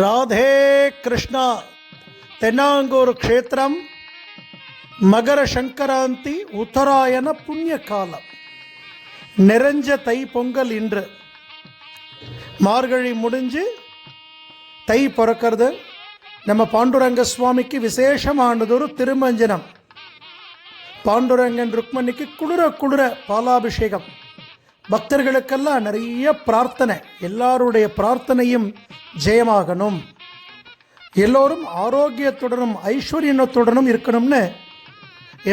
ராதே கிருஷ்ணா. தென்னாங்கூர் க்ஷேத்திரம், மகர சங்கராந்தி, உத்தராயண புண்ணிய காலம், நிறைஞ்ச தை பொங்கல். இன்று மார்கழி முடிஞ்சு தை பிறக்கிறது. நம்ம பாண்டுரங்க சுவாமிக்கு விசேஷமானதொரு திருமஞ்சனம். பாண்டுரங்கன் ருக்மணிக்கு குளிர குளிர பாலாபிஷேகம். பக்தர்களுக்கெல்லாம் நிறைய பிரார்த்தனை. எல்லாருடைய பிரார்த்தனையும் ஜெயமாகணும், எல்லோரும் ஆரோக்கியத்துடனும் ஐஸ்வர்யத்துடனும் இருக்கணும்னு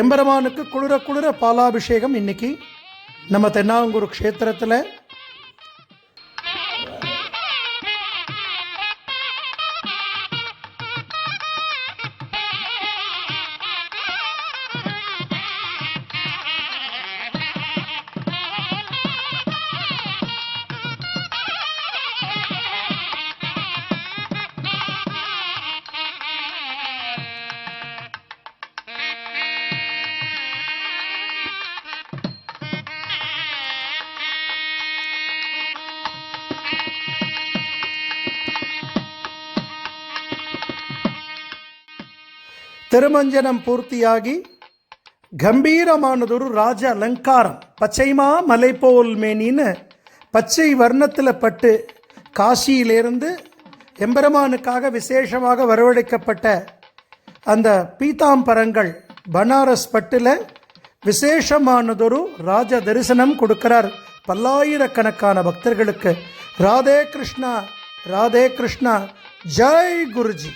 எம்பெருமானுக்கு குளிர குளிர பாலாபிஷேகம் இன்னைக்கு நம்ம தென்னாங்கூர் க்ஷேத்திரத்தில். திருமஞ்சனம் பூர்த்தியாகி கம்பீரமானதொரு ராஜ அலங்காரம். பச்சைமா மலை போல் மேனின்னு பச்சை வர்ணத்தில் பட்டு காசியிலிருந்து எம்பெருமானுக்காக விசேஷமாக வரவழைக்கப்பட்ட அந்த பீதாம்பரங்கள் பனாரஸ் பட்டில் விசேஷமானதொரு ராஜ தரிசனம் கொடுக்கிறார் பல்லாயிரக்கணக்கான பக்தர்களுக்கு. ராதே கிருஷ்ணா, ராதே கிருஷ்ணா, ஜெய் குருஜி.